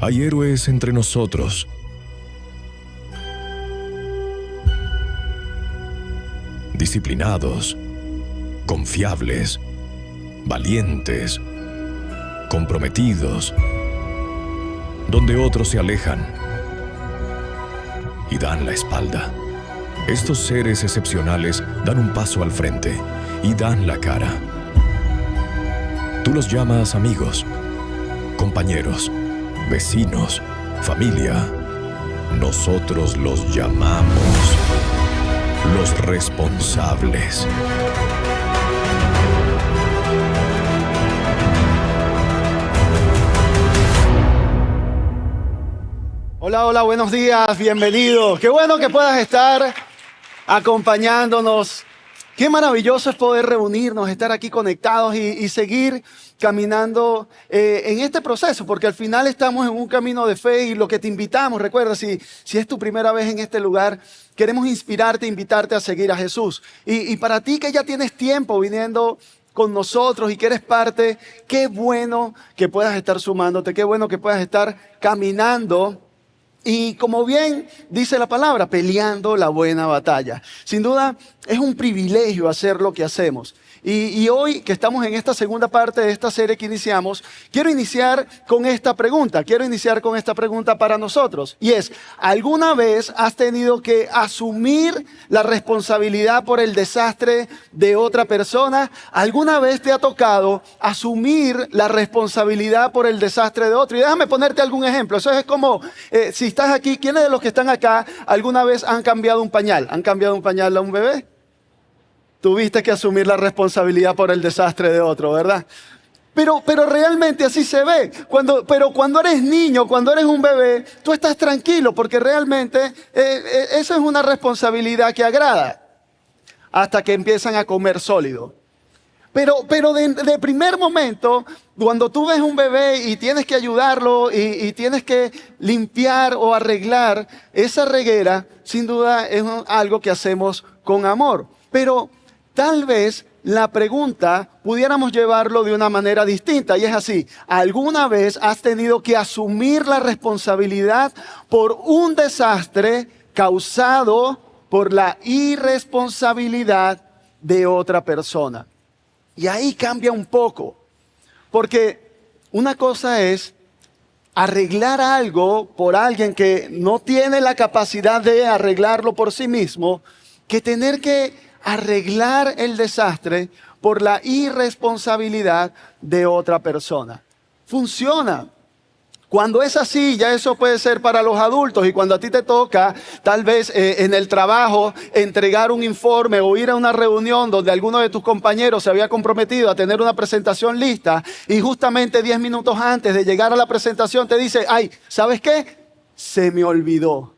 Hay héroes entre nosotros. Disciplinados, confiables, valientes, comprometidos, donde otros se alejan y dan la espalda. Estos seres excepcionales dan un paso al frente y dan la cara. Tú los llamas amigos, compañeros, vecinos, familia. Nosotros los llamamos los responsables. Hola, hola, buenos días, bienvenido. Qué bueno que puedas estar acompañándonos. Qué maravilloso es poder reunirnos, estar aquí conectados y seguir caminando en este proceso, porque al final estamos en un camino de fe y lo que te invitamos, recuerda, si es tu primera vez en este lugar, queremos inspirarte, invitarte a seguir a Jesús. Y para ti que ya tienes tiempo viniendo con nosotros y que eres parte, qué bueno que puedas estar sumándote, qué bueno que puedas estar caminando. Y como bien dice la palabra, peleando la buena batalla. Sin duda, es un privilegio hacer lo que hacemos. Y hoy que estamos en esta segunda parte de esta serie que iniciamos, quiero iniciar con esta pregunta. Quiero iniciar con esta pregunta para nosotros. Y es, ¿alguna vez has tenido que asumir la responsabilidad por el desastre de otra persona? ¿Alguna vez te ha tocado asumir la responsabilidad por el desastre de otro? Y déjame ponerte algún ejemplo. Eso es como, si estás aquí, ¿quiénes de los que están acá alguna vez han cambiado un pañal? ¿Han cambiado un pañal a un bebé? Tuviste que asumir la responsabilidad por el desastre de otro, ¿verdad? Pero realmente así se ve. Pero cuando eres niño, cuando eres un bebé, tú estás tranquilo porque realmente eso es una responsabilidad que agrada hasta que empiezan a comer sólido. Pero de primer momento, cuando tú ves un bebé y tienes que ayudarlo y tienes que limpiar o arreglar esa reguera, sin duda es algo que hacemos con amor. Pero tal vez la pregunta pudiéramos llevarlo de una manera distinta y es así. ¿Alguna vez has tenido que asumir la responsabilidad por un desastre causado por la irresponsabilidad de otra persona? Y ahí cambia un poco, porque una cosa es arreglar algo por alguien que no tiene la capacidad de arreglarlo por sí mismo, que tener que arreglar el desastre por la irresponsabilidad de otra persona. Funciona. Cuando es así, ya eso puede ser para los adultos y cuando a ti te toca, tal vez en el trabajo, entregar un informe o ir a una reunión donde alguno de tus compañeros se había comprometido a tener una presentación lista y justamente 10 minutos antes de llegar a la presentación te dice, ay, ¿sabes qué? Se me olvidó.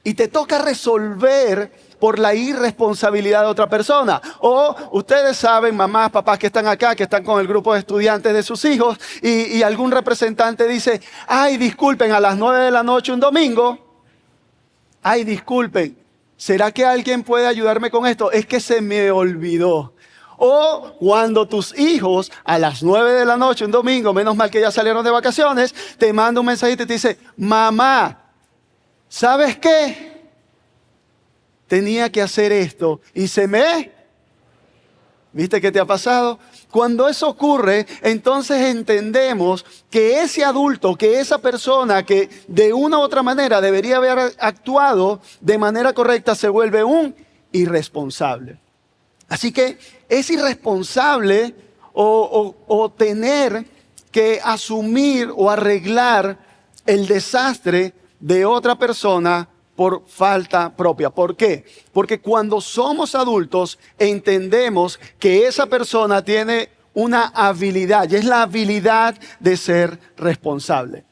Y te toca resolver por la irresponsabilidad de otra persona. O ustedes saben, mamás, papás que están acá, que están con el grupo de estudiantes de sus hijos, y algún representante dice, ay, disculpen, a las 9 de la noche un domingo, ay, disculpen, ¿será que alguien puede ayudarme con esto? Es que se me olvidó. O cuando tus hijos a las 9 de la noche un domingo, menos mal que ya salieron de vacaciones, te manda un mensajito y te dice, mamá, ¿sabes qué? Tenía que hacer esto y se me... ¿Viste qué te ha pasado? Cuando eso ocurre, entonces entendemos que ese adulto, que esa persona que de una u otra manera debería haber actuado de manera correcta, se vuelve un irresponsable. Así que es irresponsable o tener que asumir o arreglar el desastre de otra persona por falta propia. ¿Por qué? Porque cuando somos adultos entendemos que esa persona tiene una habilidad y es la habilidad de ser responsable.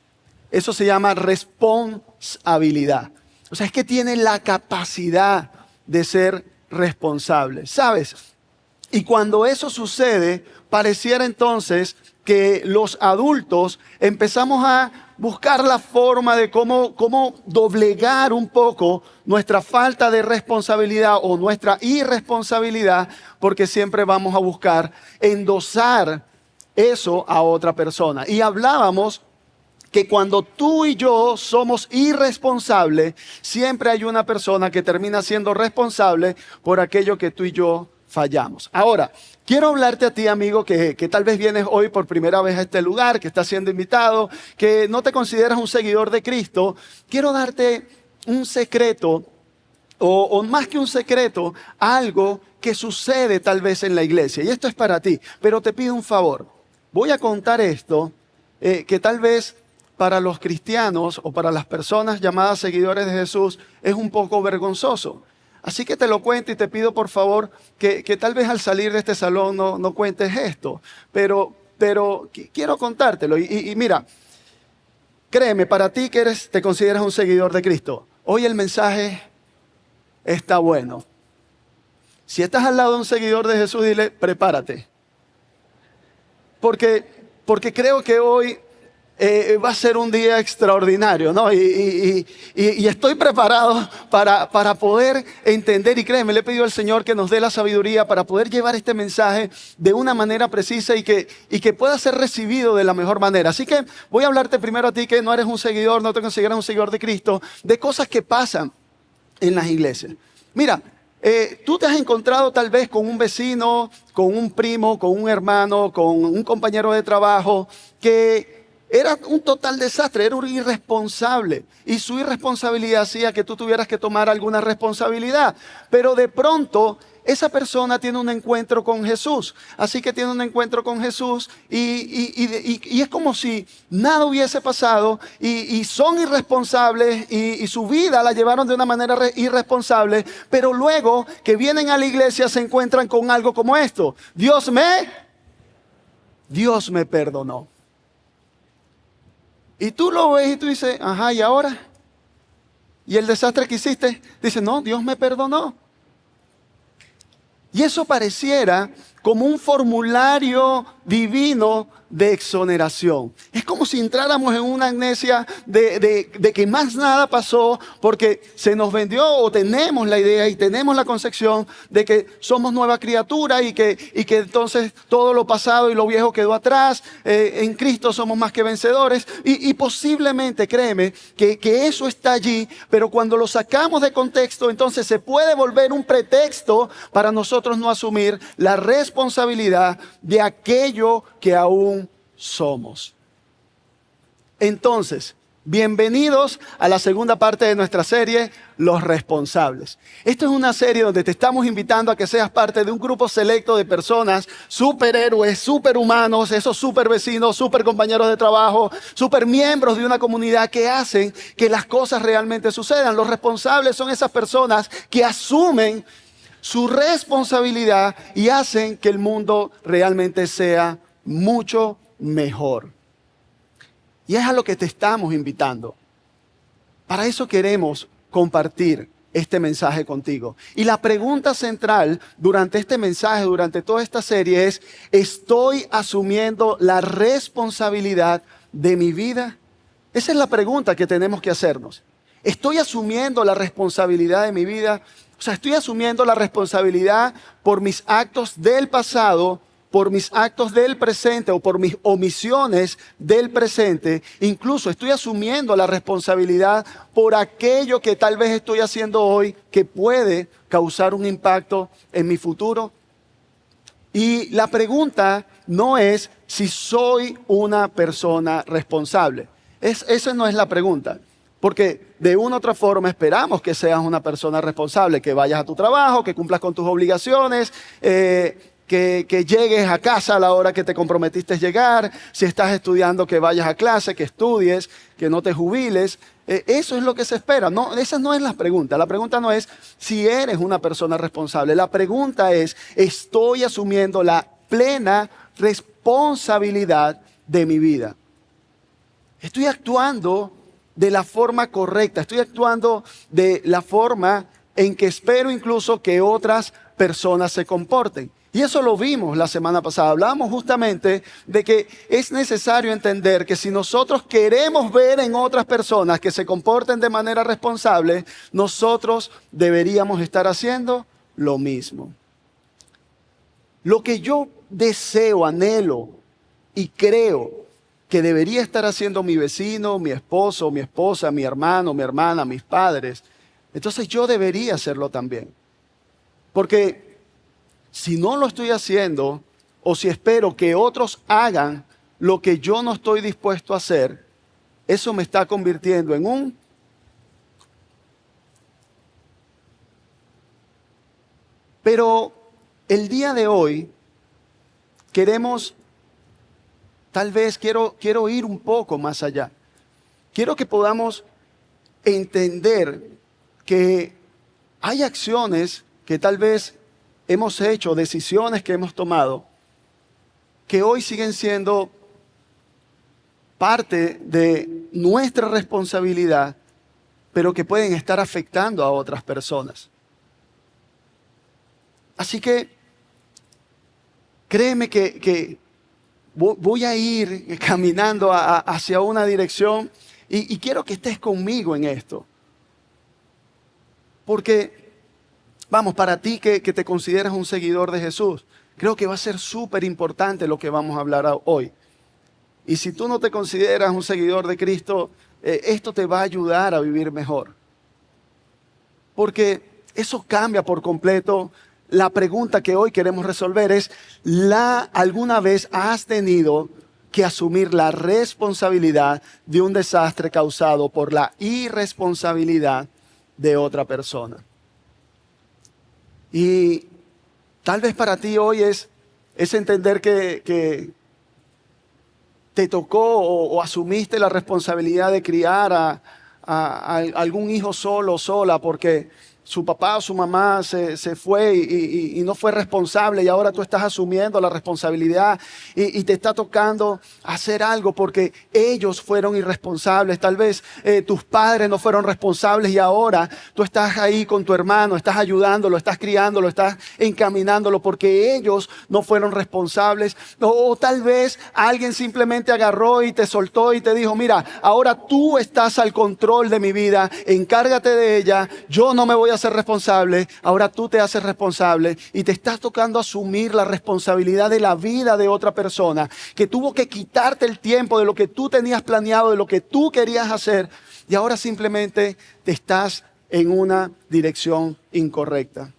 Eso se llama responsabilidad. O sea, es que tiene la capacidad de ser responsable, ¿sabes? Y cuando eso sucede, pareciera entonces que los adultos empezamos a buscar la forma de cómo doblegar un poco nuestra falta de responsabilidad o nuestra irresponsabilidad, porque siempre vamos a buscar endosar eso a otra persona. Y hablábamos que cuando tú y yo somos irresponsables, siempre hay una persona que termina siendo responsable por aquello que tú y yo fallamos. Ahora, quiero hablarte a ti, amigo, que tal vez vienes hoy por primera vez a este lugar, que estás siendo invitado, que no te consideras un seguidor de Cristo. Quiero darte un secreto, o más que un secreto, algo que sucede tal vez en la iglesia. Y esto es para ti, pero te pido un favor. Voy a contar esto, que tal vez para los cristianos o para las personas llamadas seguidores de Jesús es un poco vergonzoso. Así que te lo cuento y te pido por favor que tal vez al salir de este salón no cuentes esto. Pero quiero contártelo. Y mira, créeme, para ti que te consideras un seguidor de Cristo, hoy el mensaje está bueno. Si estás al lado de un seguidor de Jesús, dile, prepárate. Porque creo que hoy va a ser un día extraordinario, ¿no? Y estoy preparado para poder entender, y créeme, le he pedido al Señor que nos dé la sabiduría para poder llevar este mensaje de una manera precisa y que pueda ser recibido de la mejor manera. Así que voy a hablarte primero a ti que no eres un seguidor, no te consideras un seguidor de Cristo, de cosas que pasan en las iglesias. Mira, tú te has encontrado tal vez con un vecino, con un primo, con un hermano, con un compañero de trabajo que era un total desastre, era un irresponsable. Y su irresponsabilidad hacía que tú tuvieras que tomar alguna responsabilidad. Pero de pronto esa persona tiene un encuentro con Jesús. Así que tiene un encuentro con Jesús y es como si nada hubiese pasado y son irresponsables y su vida la llevaron de una manera irresponsable. Pero luego que vienen a la iglesia se encuentran con algo como esto. Dios me perdonó. Y tú lo ves y tú dices, ajá, ¿y ahora? ¿Y el desastre que hiciste? Dice, no, Dios me perdonó. Y eso pareciera como un formulario divino de exoneración. Es como si entráramos en una amnesia de que más nada pasó porque se nos vendió o tenemos la idea y tenemos la concepción de que somos nueva criatura y que entonces todo lo pasado y lo viejo quedó atrás. En Cristo somos más que vencedores y posiblemente, créeme, que eso está allí, pero cuando lo sacamos de contexto, entonces se puede volver un pretexto para nosotros no asumir la responsabilidad de aquello que aún somos. Entonces, bienvenidos a la segunda parte de nuestra serie, Los Responsables. Esto es una serie donde te estamos invitando a que seas parte de un grupo selecto de personas, superhéroes, superhumanos, esos super vecinos, super compañeros de trabajo, super miembros de una comunidad que hacen que las cosas realmente sucedan. Los responsables son esas personas que asumen su responsabilidad y hacen que el mundo realmente sea mucho mejor. Y es a lo que te estamos invitando. Para eso queremos compartir este mensaje contigo. Y la pregunta central durante este mensaje, durante toda esta serie es, ¿estoy asumiendo la responsabilidad de mi vida? Esa es la pregunta que tenemos que hacernos. ¿Estoy asumiendo la responsabilidad de mi vida? O sea, estoy asumiendo la responsabilidad por mis actos del pasado, por mis actos del presente o por mis omisiones del presente. Incluso estoy asumiendo la responsabilidad por aquello que tal vez estoy haciendo hoy que puede causar un impacto en mi futuro. Y la pregunta no es si soy una persona responsable. Esa no es la pregunta. Porque de una u otra forma esperamos que seas una persona responsable, que vayas a tu trabajo, que cumplas con tus obligaciones, que llegues a casa a la hora que te comprometiste llegar, si estás estudiando que vayas a clase, que estudies, que no te jubiles. Eso es lo que se espera. No, esa no es la pregunta. La pregunta no es si eres una persona responsable. La pregunta es, ¿estoy asumiendo la plena responsabilidad de mi vida? ¿Estoy actuando de la forma correcta? ¿Estoy actuando de la forma en que espero incluso que otras personas se comporten? Y eso lo vimos la semana pasada. Hablábamos justamente de que es necesario entender que si nosotros queremos ver en otras personas que se comporten de manera responsable, nosotros deberíamos estar haciendo lo mismo. Lo que yo deseo, anhelo y creo que debería estar haciendo mi vecino, mi esposo, mi esposa, mi hermano, mi hermana, mis padres, entonces yo debería hacerlo también. Porque si no lo estoy haciendo, o si espero que otros hagan lo que yo no estoy dispuesto a hacer, eso me está convirtiendo en un... Pero el día de hoy quiero ir un poco más allá. Quiero que podamos entender que hay acciones que tal vez hemos hecho, decisiones que hemos tomado, que hoy siguen siendo parte de nuestra responsabilidad, pero que pueden estar afectando a otras personas. Así que créeme que voy a ir caminando hacia una dirección y quiero que estés conmigo en esto. Porque, vamos, para ti que te consideras un seguidor de Jesús, creo que va a ser súper importante lo que vamos a hablar hoy. Y si tú no te consideras un seguidor de Cristo, esto te va a ayudar a vivir mejor. Porque eso cambia por completo. La pregunta que hoy queremos resolver es, ¿alguna vez has tenido que asumir la responsabilidad de un desastre causado por la irresponsabilidad de otra persona? Y tal vez para ti hoy es entender que te tocó o asumiste la responsabilidad de criar a algún hijo solo o sola porque su papá o su mamá se fue y no fue responsable, y ahora tú estás asumiendo la responsabilidad y te está tocando hacer algo porque ellos fueron irresponsables. Tal vez tus padres no fueron responsables y ahora tú estás ahí con tu hermano, estás ayudándolo, estás criándolo, estás encaminándolo porque ellos no fueron responsables. O tal vez alguien simplemente agarró y te soltó y te dijo, mira, ahora tú estás al control de mi vida, encárgate de ella, yo no me voy a ser responsable, ahora tú te haces responsable y te estás tocando asumir la responsabilidad de la vida de otra persona que tuvo que quitarte el tiempo de lo que tú tenías planeado, de lo que tú querías hacer, y ahora simplemente te estás en una dirección incorrecta,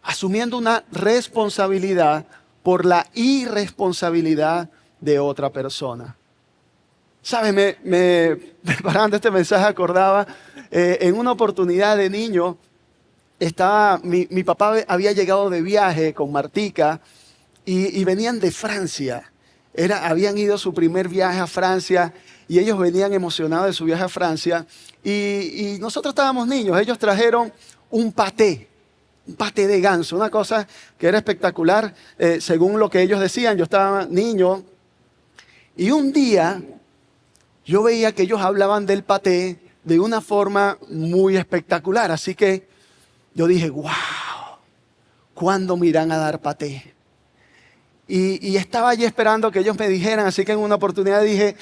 asumiendo una responsabilidad por la irresponsabilidad de otra persona. ¿Sabes? Preparando este mensaje acordaba, en una oportunidad de niño, mi papá había llegado de viaje con Martica y venían de Francia. Habían ido a su primer viaje a Francia y ellos venían emocionados de su viaje a Francia. Y nosotros estábamos niños, ellos trajeron un paté de ganso, una cosa que era espectacular, según lo que ellos decían. Yo estaba niño y un día yo veía que ellos hablaban del paté de una forma muy espectacular. Así que yo dije, wow, ¿cuándo me irán a dar paté? Y estaba allí esperando que ellos me dijeran. Así que en una oportunidad dije,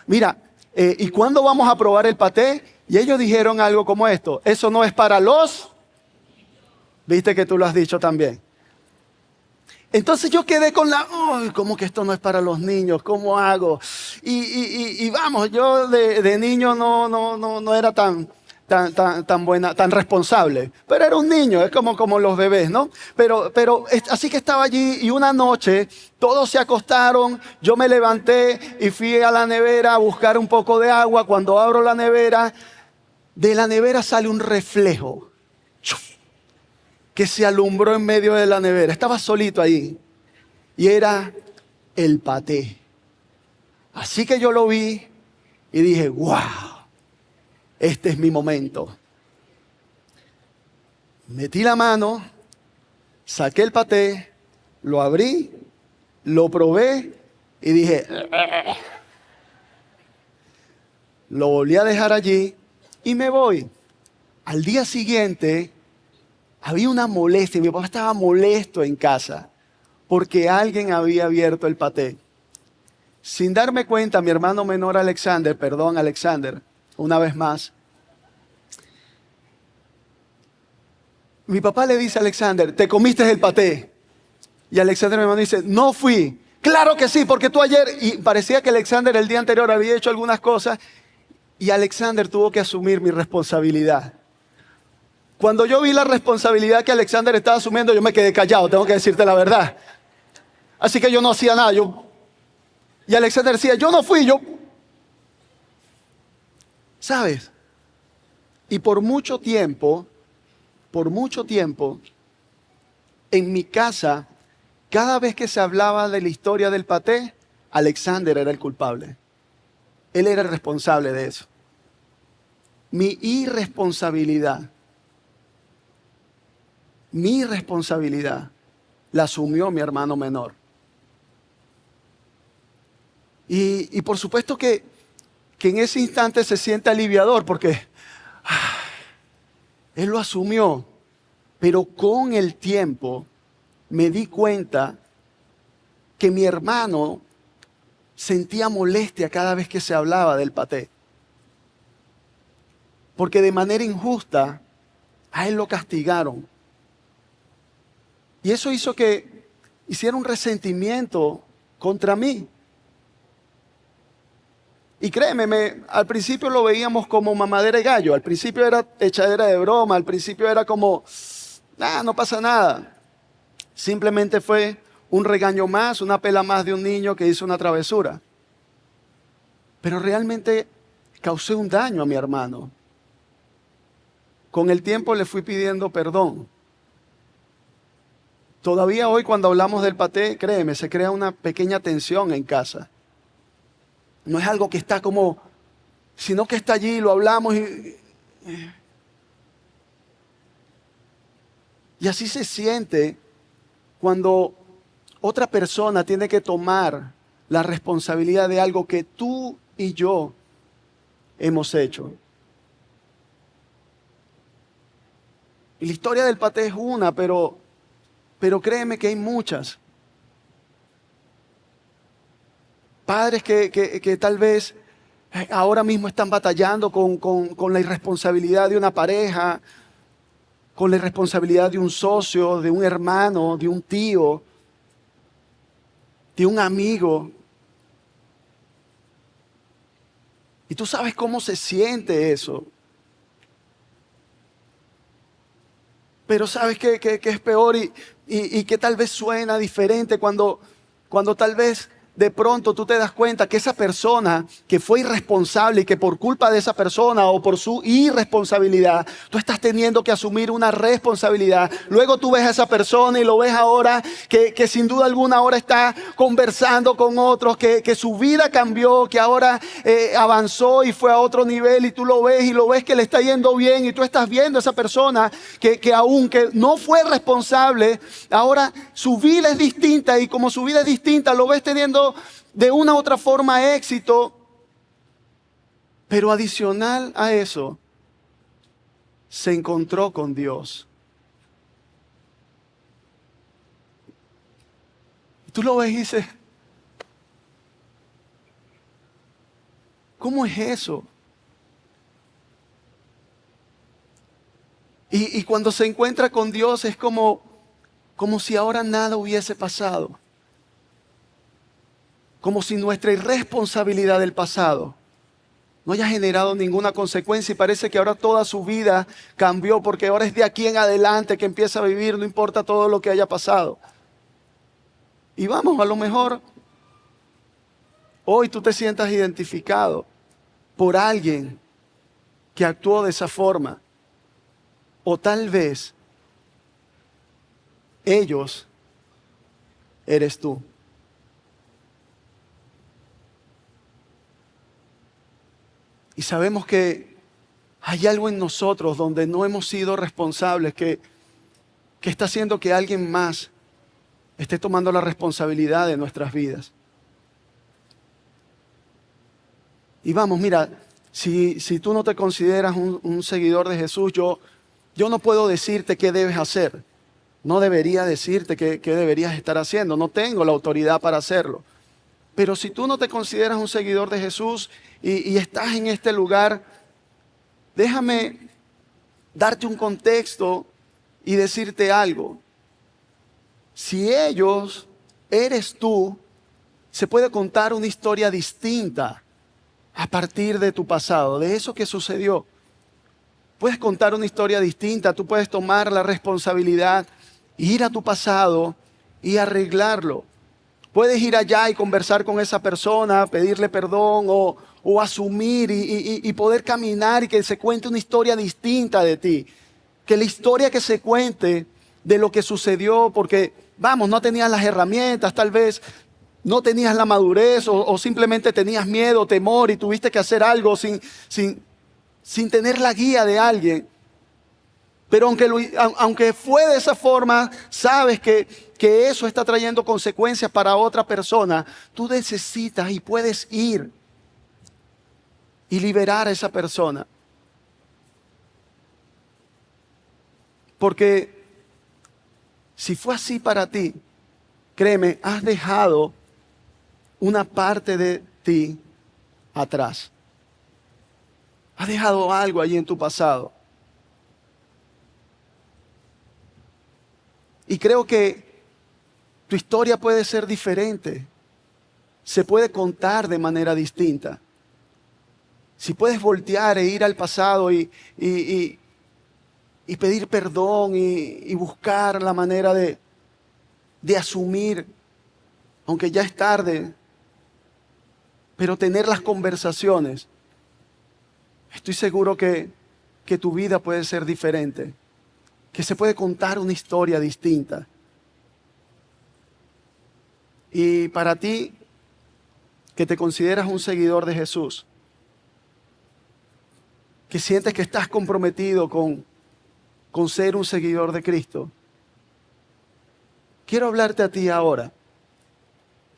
mira, ¿y cuándo vamos a probar el paté? Y ellos dijeron algo como esto: eso no es para los... Viste que tú lo has dicho también. Entonces yo quedé con ¿cómo que esto no es para los niños? ¿Cómo hago? Y vamos, yo de niño no era tan buena, tan responsable. Pero era un niño, es como los bebés, ¿no? Pero así que estaba allí y una noche todos se acostaron, yo me levanté y fui a la nevera a buscar un poco de agua. Cuando abro la nevera, de la nevera sale un reflejo que se alumbró en medio de la nevera. Estaba solito ahí y era el paté. Así que yo lo vi y dije, wow, este es mi momento. Metí la mano, saqué el paté, lo abrí, lo probé y dije, lo volví a dejar allí y me voy. Al día siguiente había una molestia. Mi papá estaba molesto en casa porque alguien había abierto el paté. Sin darme cuenta, mi hermano menor Alexander, una vez más, mi papá le dice a Alexander, ¿te comiste el paté? Y Alexander, mi hermano, dice, no fui. Claro que sí, porque tú ayer, y parecía que Alexander el día anterior había hecho algunas cosas, y Alexander tuvo que asumir mi responsabilidad. Cuando yo vi la responsabilidad que Alexander estaba asumiendo, yo me quedé callado, tengo que decirte la verdad. Así que yo no hacía nada. Y Alexander decía, yo no fui, yo... ¿Sabes? Y por mucho tiempo, en mi casa, cada vez que se hablaba de la historia del paté, Alexander era el culpable. Él era el responsable de eso. Mi irresponsabilidad la asumió mi hermano menor. Y por supuesto que en ese instante se siente aliviador porque él lo asumió. Pero con el tiempo me di cuenta que mi hermano sentía molestia cada vez que se hablaba del paté. Porque de manera injusta a él lo castigaron. Y eso hizo que hiciera un resentimiento contra mí. Y créeme, al principio lo veíamos como mamadera de gallo, al principio era echadera de broma, al principio era como, no pasa nada. Simplemente fue un regaño más, una pela más de un niño que hizo una travesura. Pero realmente causé un daño a mi hermano. Con el tiempo le fui pidiendo perdón. Todavía hoy cuando hablamos del paté, créeme, se crea una pequeña tensión en casa. No es algo que está como, sino que está allí, lo hablamos y así se siente cuando otra persona tiene que tomar la responsabilidad de algo que tú y yo hemos hecho. Y la historia del paté es una, pero créeme que hay muchas. Padres que tal vez ahora mismo están batallando con la irresponsabilidad de una pareja, con la irresponsabilidad de un socio, de un hermano, de un tío, de un amigo. Y tú sabes cómo se siente eso. Pero sabes que es peor y que tal vez suena diferente cuando tal vez de pronto tú te das cuenta que esa persona que fue irresponsable y que por culpa de esa persona o por su irresponsabilidad, tú estás teniendo que asumir una responsabilidad. Luego tú ves a esa persona y lo ves ahora que sin duda alguna ahora está conversando con otros, que su vida cambió, que ahora avanzó y fue a otro nivel y tú lo ves y lo ves que le está yendo bien y tú estás viendo a esa persona que aunque no fue responsable, ahora su vida es distinta y como su vida es distinta lo ves teniendo de una u otra forma éxito, pero adicional a eso, se encontró con Dios. Y tú lo ves y dices, ¿cómo es eso? Y cuando se encuentra con Dios es como si ahora nada hubiese pasado. Como si nuestra irresponsabilidad del pasado no haya generado ninguna consecuencia y parece que ahora toda su vida cambió porque ahora es de aquí en adelante que empieza a vivir, no importa todo lo que haya pasado. Y vamos, a lo mejor hoy tú te sientas identificado por alguien que actuó de esa forma. O tal vez ellos eres tú. Y sabemos que hay algo en nosotros donde no hemos sido responsables, que está haciendo que alguien más esté tomando la responsabilidad de nuestras vidas. Y vamos, mira, si tú no te consideras un seguidor de Jesús, yo no puedo decirte qué debes hacer. No debería decirte qué deberías estar haciendo. No tengo la autoridad para hacerlo. Pero si tú no te consideras un seguidor de Jesús y estás en este lugar, déjame darte un contexto y decirte algo. Si ellos eres tú, se puede contar una historia distinta a partir de tu pasado, de eso que sucedió. Puedes contar una historia distinta, tú puedes tomar la responsabilidad, ir a tu pasado y arreglarlo. Puedes ir allá y conversar con esa persona, pedirle perdón o asumir y poder caminar y que se cuente una historia distinta de ti. Que la historia que se cuente de lo que sucedió, porque vamos, no tenías las herramientas, tal vez no tenías la madurez o simplemente tenías miedo, temor y tuviste que hacer algo sin tener la guía de alguien. Pero aunque fue de esa forma, sabes que eso está trayendo consecuencias para otra persona. Tú necesitas y puedes ir y liberar a esa persona. Porque si fue así para ti, créeme, has dejado una parte de ti atrás. Has dejado algo allí en tu pasado. Y creo que tu historia puede ser diferente. Se puede contar de manera distinta. Si puedes voltear e ir al pasado y pedir perdón y buscar la manera de asumir, aunque ya es tarde, pero tener las conversaciones, estoy seguro que tu vida puede ser diferente, que se puede contar una historia distinta. Y para ti, que te consideras un seguidor de Jesús, que sientes que estás comprometido con ser un seguidor de Cristo, quiero hablarte a ti ahora.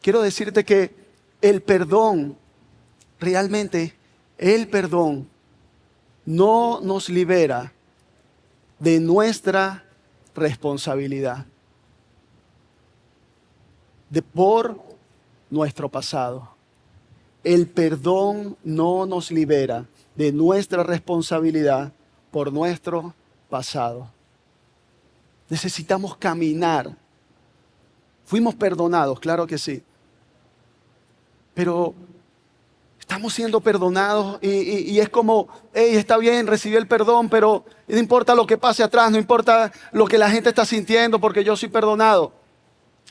Quiero decirte que el perdón, realmente el perdón no nos libera de nuestra responsabilidad por nuestro pasado. El perdón no nos libera de nuestra responsabilidad por nuestro pasado. Necesitamos caminar. Fuimos perdonados, claro que sí. Pero estamos siendo perdonados y es como, hey, está bien, recibí el perdón, pero no importa lo que pase atrás, no importa lo que la gente está sintiendo porque yo soy perdonado.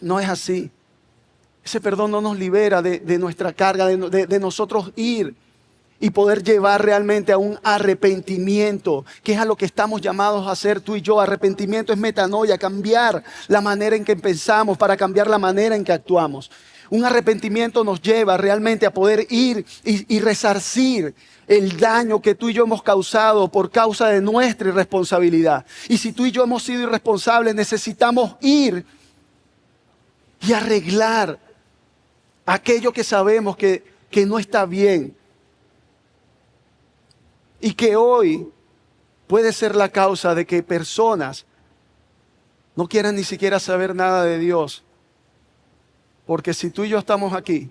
No es así. Ese perdón no nos libera de nuestra carga, de nosotros ir y poder llevar realmente a un arrepentimiento, que es a lo que estamos llamados a hacer tú y yo. Arrepentimiento es metanoia, cambiar la manera en que pensamos para cambiar la manera en que actuamos. Un arrepentimiento nos lleva realmente a poder ir y resarcir el daño que tú y yo hemos causado por causa de nuestra irresponsabilidad. Y si tú y yo hemos sido irresponsables, necesitamos ir y arreglar aquello que sabemos que no está bien. Y que hoy puede ser la causa de que personas no quieran ni siquiera saber nada de Dios. Porque si tú y yo estamos aquí,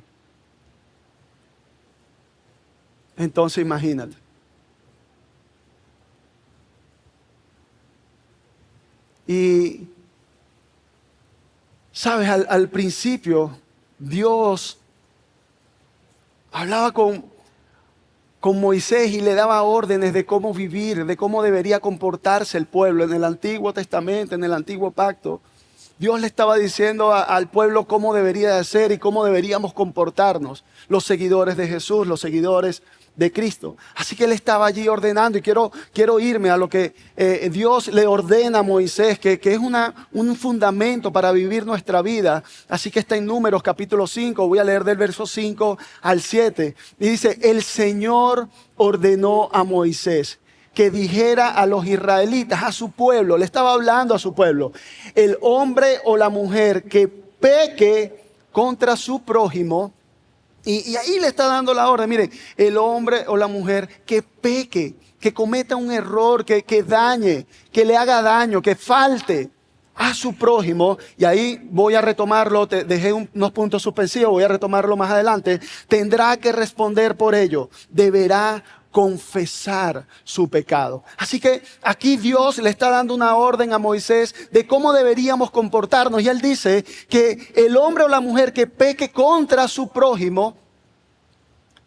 entonces imagínate. Y, sabes, al principio Dios hablaba con Moisés y le daba órdenes de cómo vivir, de cómo debería comportarse el pueblo en el Antiguo Testamento, en el Antiguo Pacto. Dios le estaba diciendo al pueblo cómo debería de ser y cómo deberíamos comportarnos, los seguidores de Jesús, los seguidores de Cristo. Así que Él estaba allí ordenando y quiero irme a lo que Dios le ordena a Moisés, que es un fundamento para vivir nuestra vida. Así que está en Números capítulo 5, voy a leer del verso 5 al 7. Y dice, el Señor ordenó a Moisés que dijera a los israelitas, a su pueblo, le estaba hablando a su pueblo, el hombre o la mujer que peque contra su prójimo, y ahí le está dando la orden, miren, el hombre o la mujer que peque, que cometa un error, que dañe, que le haga daño, que falte a su prójimo, y ahí voy a retomarlo, dejé unos puntos suspensivos, voy a retomarlo más adelante, tendrá que responder por ello, deberá confesar su pecado. Así que aquí Dios le está dando una orden a Moisés de cómo deberíamos comportarnos. Y él dice que el hombre o la mujer que peque contra su prójimo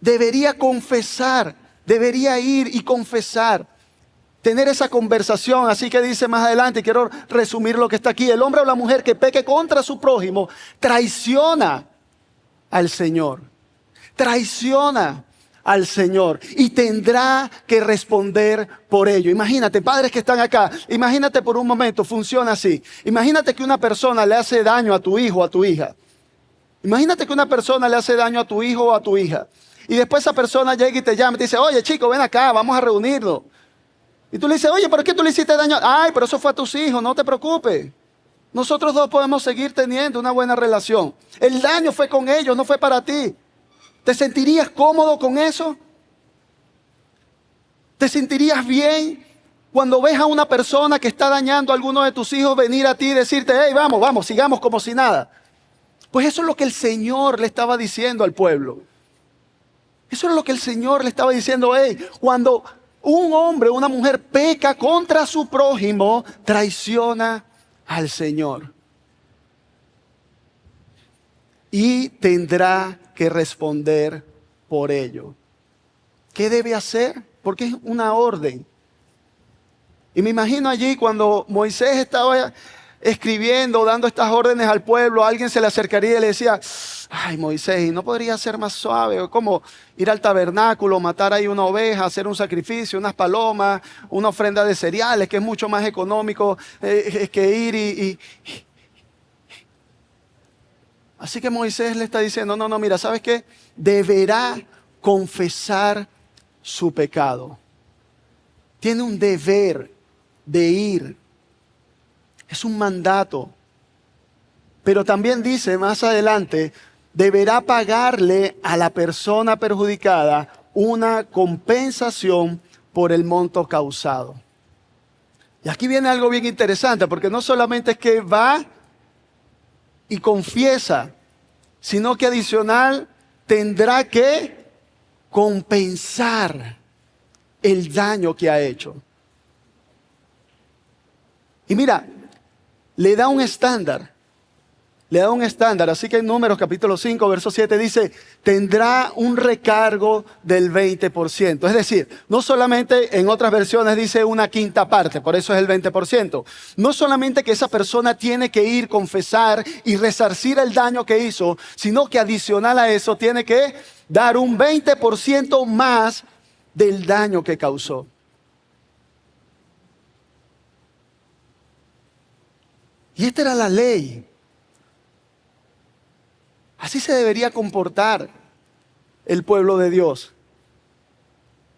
debería confesar, debería ir y confesar, tener esa conversación. Así que dice más adelante, quiero resumir lo que está aquí: el hombre o la mujer que peque contra su prójimo traiciona al Señor, traiciona al Señor y tendrá que responder por ello. Imagínate, padres que están acá, imagínate por un momento, funciona así. Imagínate que una persona le hace daño a tu hijo o a tu hija. Imagínate que una persona le hace daño a tu hijo o a tu hija. Y después esa persona llega y te llama y te dice: oye chico, ven acá, vamos a reunirnos. Y tú le dices: oye, ¿por qué tú le hiciste daño? Ay, pero eso fue a tus hijos, no te preocupes. Nosotros dos podemos seguir teniendo una buena relación. El daño fue con ellos, no fue para ti. ¿Te sentirías cómodo con eso? ¿Te sentirías bien cuando ves a una persona que está dañando a alguno de tus hijos venir a ti y decirte: hey, vamos, sigamos como si nada? Pues eso es lo que el Señor le estaba diciendo al pueblo. Eso es lo que el Señor le estaba diciendo: hey, cuando un hombre o una mujer peca contra su prójimo, traiciona al Señor. Y tendrá que responder por ello. ¿Qué debe hacer? Porque es una orden. Y me imagino allí cuando Moisés estaba escribiendo, dando estas órdenes al pueblo, alguien se le acercaría y le decía: ay, Moisés, ¿no podría ser más suave? Como ir al tabernáculo, matar ahí una oveja, hacer un sacrificio, unas palomas, una ofrenda de cereales, que es mucho más económico que ir y... Así que Moisés le está diciendo: no, mira, ¿sabes qué? Deberá confesar su pecado. Tiene un deber de ir. Es un mandato. Pero también dice más adelante: deberá pagarle a la persona perjudicada una compensación por el monto causado. Y aquí viene algo bien interesante, porque no solamente es que va y confiesa, sino que adicional tendrá que compensar el daño que ha hecho. Y mira, le da un estándar. Así que en Números capítulo 5, verso 7 dice: tendrá un recargo del 20%. Es decir, no solamente, en otras versiones dice una quinta parte, por eso es el 20%. No solamente que esa persona tiene que ir, confesar y resarcir el daño que hizo, sino que adicional a eso tiene que dar un 20% más del daño que causó. Y esta era la ley. Así se debería comportar el pueblo de Dios.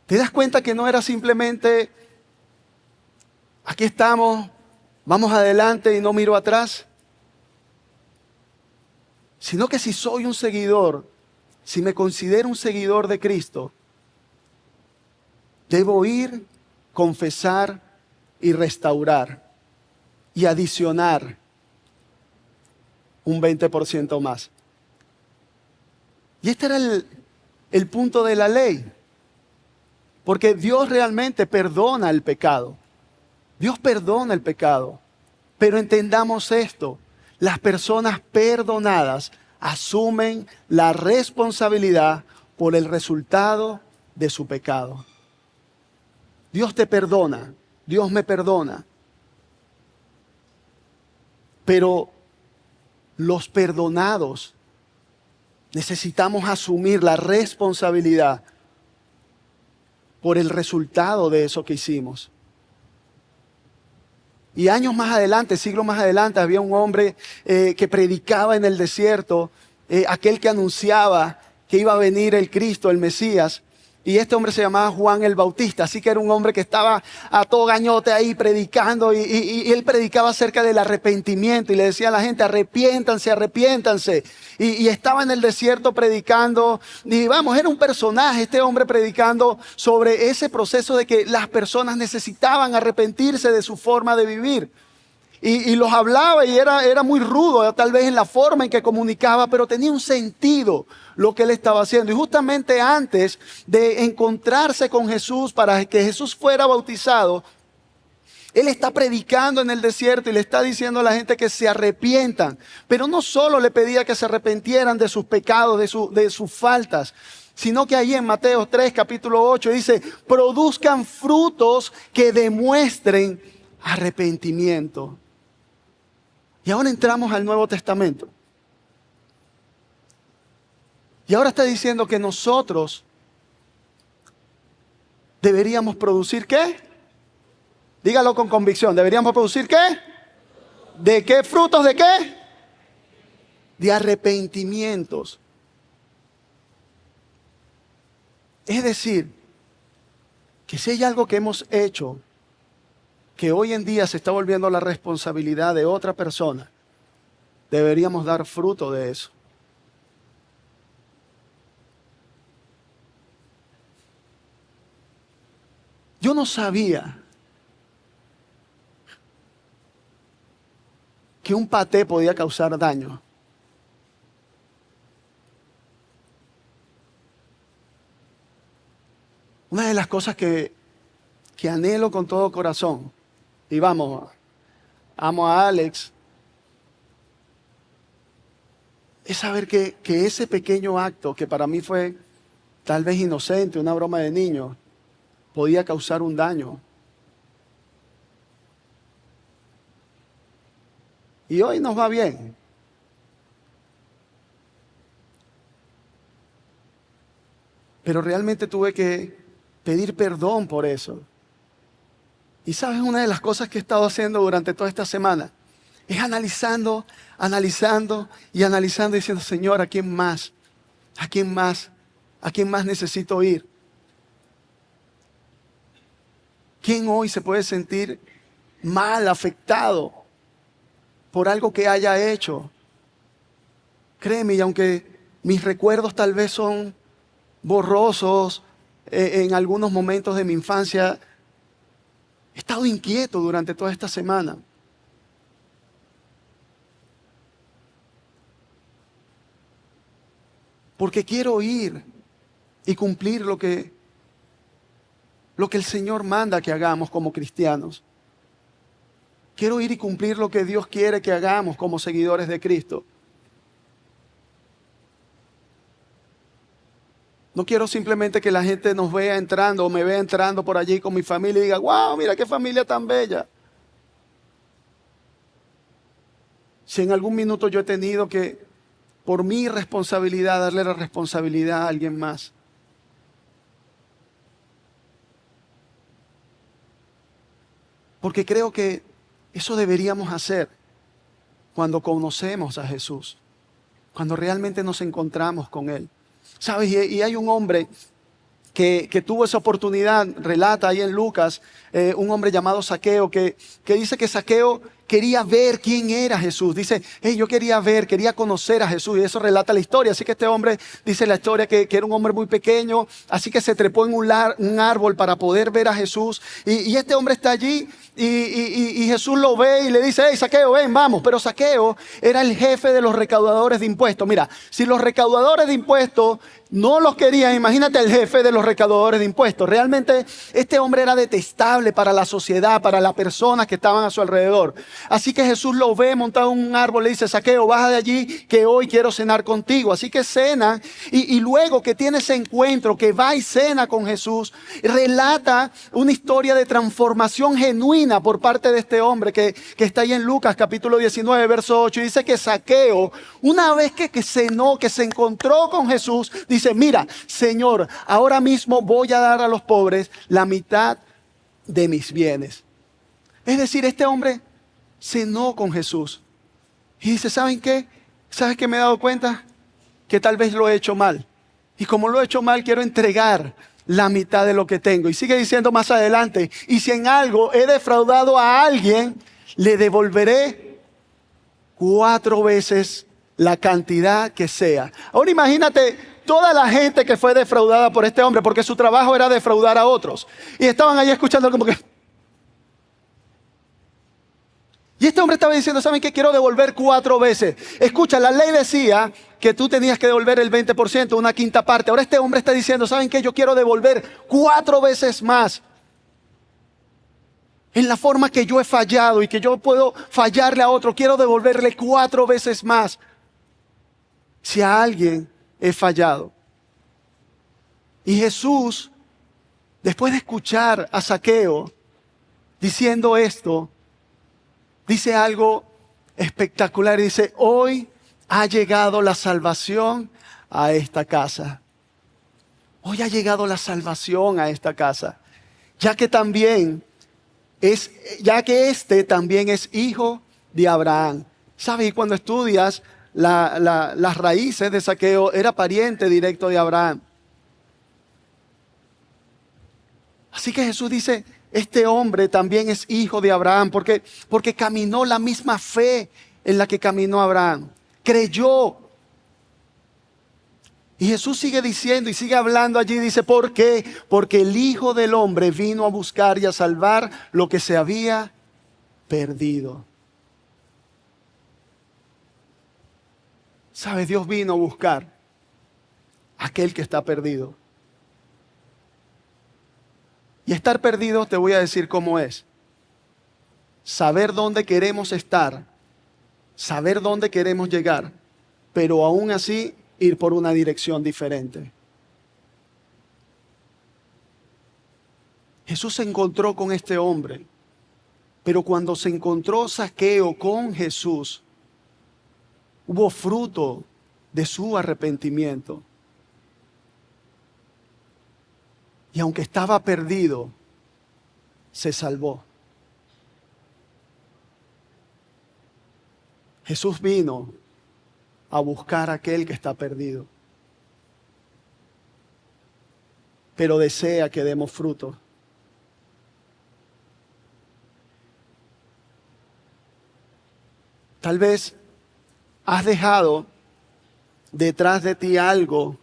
¿Te das cuenta que no era simplemente: aquí estamos, vamos adelante y no miro atrás? Sino que si soy un seguidor, si me considero un seguidor de Cristo, debo ir, confesar y restaurar y adicionar un 20% más. Y este era el punto de la ley. Porque Dios realmente perdona el pecado. Dios perdona el pecado. Pero entendamos esto: las personas perdonadas asumen la responsabilidad por el resultado de su pecado. Dios te perdona, Dios me perdona. Pero los perdonados necesitamos asumir la responsabilidad por el resultado de eso que hicimos. Y años más adelante, siglos más adelante, había un hombre que predicaba en el desierto, aquel que anunciaba que iba a venir el Cristo, el Mesías. Y este hombre se llamaba Juan el Bautista, así que era un hombre que estaba a todo gañote ahí predicando y él predicaba acerca del arrepentimiento y le decía a la gente: arrepiéntanse, arrepiéntanse. Y estaba en el desierto predicando y vamos, era un personaje este hombre predicando sobre ese proceso de que las personas necesitaban arrepentirse de su forma de vivir. y los hablaba y era muy rudo, tal vez en la forma en que comunicaba, pero tenía un sentido lo que él estaba haciendo. Y justamente antes de encontrarse con Jesús, para que Jesús fuera bautizado, él está predicando en el desierto y le está diciendo a la gente que se arrepientan. Pero no solo le pedía que se arrepintieran de sus pecados, de sus faltas, sino que ahí en Mateo 3, capítulo 8, dice, produzcan frutos que demuestren arrepentimiento. Y ahora entramos al Nuevo Testamento. Y ahora está diciendo que nosotros deberíamos producir ¿qué? Dígalo con convicción. ¿Deberíamos producir qué? ¿De qué frutos? ¿De qué? De arrepentimientos. Es decir, que si hay algo que hemos hecho que hoy en día se está volviendo la responsabilidad de otra persona, deberíamos dar fruto de eso. Yo no sabía que un paté podía causar daño. Una de las cosas que anhelo con todo corazón, y vamos, amo a Alex, es saber que ese pequeño acto, que para mí fue tal vez inocente, una broma de niño, podía causar un daño. Y hoy nos va bien. Pero realmente tuve que pedir perdón por eso. Y sabes, una de las cosas que he estado haciendo durante toda esta semana es analizando y analizando, diciendo, Señor, ¿a quién más? ¿A quién más? ¿A quién más necesito ir? ¿Quién hoy se puede sentir mal, afectado por algo que haya hecho? Créeme, y aunque mis recuerdos tal vez son borrosos en algunos momentos de mi infancia, he estado inquieto durante toda esta semana. Porque quiero ir y cumplir lo que el Señor manda que hagamos como cristianos. Quiero ir y cumplir lo que Dios quiere que hagamos como seguidores de Cristo. No quiero simplemente que la gente nos vea entrando o me vea entrando por allí con mi familia y diga, wow, mira qué familia tan bella. Si en algún minuto yo he tenido que, por mi responsabilidad, darle la responsabilidad a alguien más. Porque creo que eso deberíamos hacer cuando conocemos a Jesús, cuando realmente nos encontramos con Él. ¿Sabes? Y hay un hombre que tuvo esa oportunidad, relata ahí en Lucas, un hombre llamado Zaqueo, que dice que Zaqueo quería ver quién era Jesús. Dice, hey, yo quería conocer a Jesús. Y eso relata la historia. Así que este hombre dice la historia que era un hombre muy pequeño, así que se trepó en un árbol para poder ver a Jesús. Y este hombre está allí y Jesús lo ve y le dice, hey, Zaqueo, ven, vamos. Pero Zaqueo era el jefe de los recaudadores de impuestos. Mira, si los recaudadores de impuestos no los querían, imagínate el jefe de los recaudadores de impuestos. Realmente este hombre era detestable para la sociedad, para las personas que estaban a su alrededor. Así que Jesús lo ve montado en un árbol, le dice, Zaqueo, baja de allí que hoy quiero cenar contigo. Así que cena y luego que tiene ese encuentro, que va y cena con Jesús, relata una historia de transformación genuina por parte de este hombre que está ahí en Lucas capítulo 19, verso 8. Y dice que Zaqueo, una vez que cenó, que se encontró con Jesús, dice, mira, Señor, ahora mismo voy a dar a los pobres la mitad de mis bienes. Es decir, este hombre cenó con Jesús y dice, ¿saben qué? ¿Sabes qué me he dado cuenta? Que tal vez lo he hecho mal. Y como lo he hecho mal, quiero entregar la mitad de lo que tengo. Y sigue diciendo más adelante, y si en algo he defraudado a alguien, le devolveré 4 veces la cantidad que sea. Ahora imagínate toda la gente que fue defraudada por este hombre, porque su trabajo era defraudar a otros. Y estaban ahí escuchando como que... Y este hombre estaba diciendo, ¿saben qué? Quiero devolver 4 veces. Escucha, la ley decía que tú tenías que devolver el 20%, una quinta parte. Ahora este hombre está diciendo, ¿saben qué? Yo quiero devolver 4 veces más. En la forma que yo he fallado y que yo puedo fallarle a otro, quiero devolverle 4 veces más. Si a alguien he fallado. Y Jesús, después de escuchar a Zaqueo diciendo esto, dice algo espectacular. Dice, hoy ha llegado la salvación a esta casa. Hoy ha llegado la salvación a esta casa. Ya que este también es hijo de Abraham. ¿Sabes? Y cuando estudias las raíces de Zaqueo, era pariente directo de Abraham. Así que Jesús dice, este hombre también es hijo de Abraham, porque caminó la misma fe en la que caminó Abraham. Creyó. Y Jesús sigue diciendo y sigue hablando allí, dice, ¿por qué? Porque el Hijo del Hombre vino a buscar y a salvar lo que se había perdido. ¿Sabe? Dios vino a buscar a aquel que está perdido. Y estar perdido, te voy a decir cómo es. Saber dónde queremos estar, saber dónde queremos llegar, pero aún así ir por una dirección diferente. Jesús se encontró con este hombre, pero cuando se encontró Zaqueo con Jesús, hubo fruto de su arrepentimiento. Y aunque estaba perdido, se salvó. Jesús vino a buscar a aquel que está perdido. Pero desea que demos fruto. Tal vez has dejado detrás de ti algo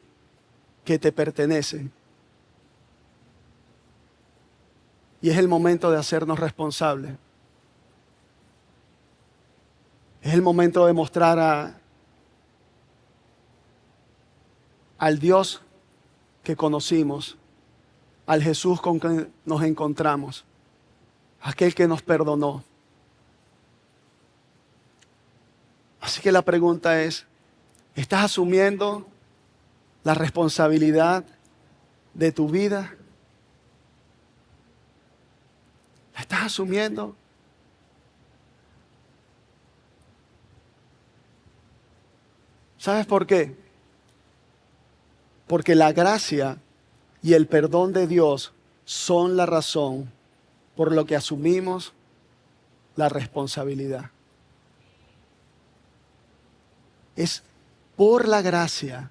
que te pertenece. Y es el momento de hacernos responsables. Es el momento de mostrar al Dios que conocimos, al Jesús con quien nos encontramos, aquel que nos perdonó. Así que la pregunta es, ¿estás asumiendo la responsabilidad de tu vida? ¿La estás asumiendo? ¿Sabes por qué? Porque la gracia y el perdón de Dios son la razón por lo que asumimos la responsabilidad. Es por la gracia,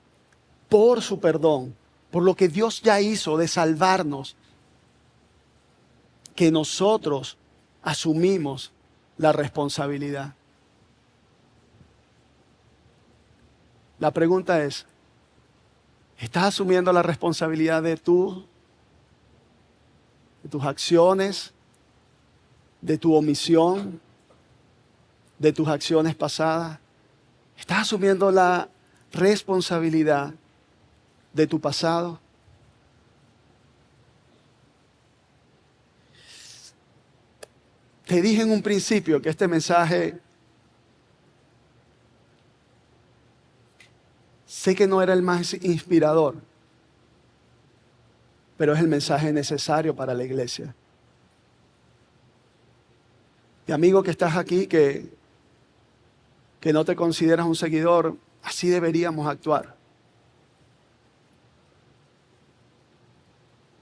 por su perdón, por lo que Dios ya hizo de salvarnos, que nosotros asumimos la responsabilidad. La pregunta es, ¿estás asumiendo la responsabilidad de tus acciones, de tu omisión, de tus acciones pasadas? ¿Estás asumiendo la responsabilidad de tu pasado? Te dije en un principio que este mensaje, sé que no era el más inspirador, pero es el mensaje necesario para la iglesia. Y amigo que estás aquí, que no te consideras un seguidor, así deberíamos actuar.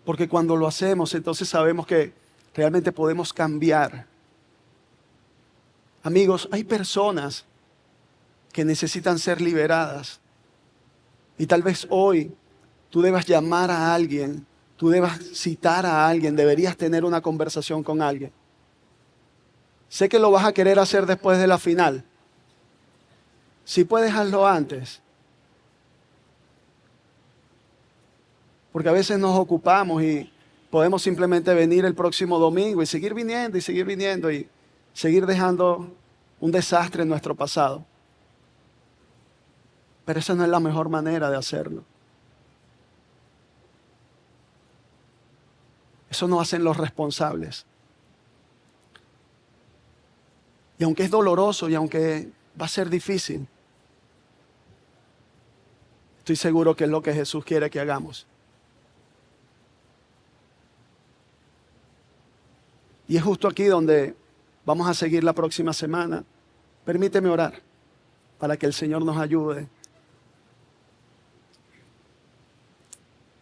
Porque cuando lo hacemos, entonces sabemos que realmente podemos cambiar. Amigos, hay personas que necesitan ser liberadas. Y tal vez hoy tú debas llamar a alguien, tú debas citar a alguien, deberías tener una conversación con alguien. Sé que lo vas a querer hacer después de la final. Si puedes, hazlo antes. Porque a veces nos ocupamos y podemos simplemente venir el próximo domingo y seguir viniendo y seguir viniendo. Y seguir dejando un desastre en nuestro pasado. Pero esa no es la mejor manera de hacerlo. Eso no hacen los responsables. Y aunque es doloroso y aunque va a ser difícil, estoy seguro que es lo que Jesús quiere que hagamos. Y es justo aquí donde vamos a seguir la próxima semana. Permíteme orar para que el Señor nos ayude.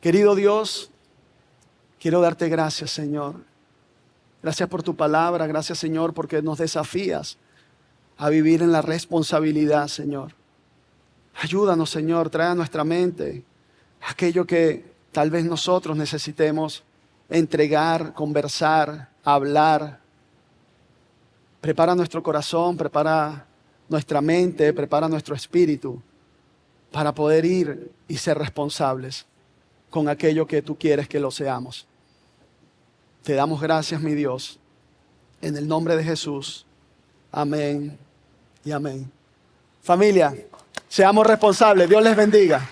Querido Dios, quiero darte gracias, Señor. Gracias por tu palabra, gracias, Señor, porque nos desafías a vivir en la responsabilidad, Señor. Ayúdanos, Señor, trae a nuestra mente aquello que tal vez nosotros necesitemos entregar, conversar, hablar. Prepara nuestro corazón, prepara nuestra mente, prepara nuestro espíritu para poder ir y ser responsables con aquello que tú quieres que lo seamos. Te damos gracias, mi Dios, en el nombre de Jesús. Amén y amén. Familia, seamos responsables. Dios les bendiga.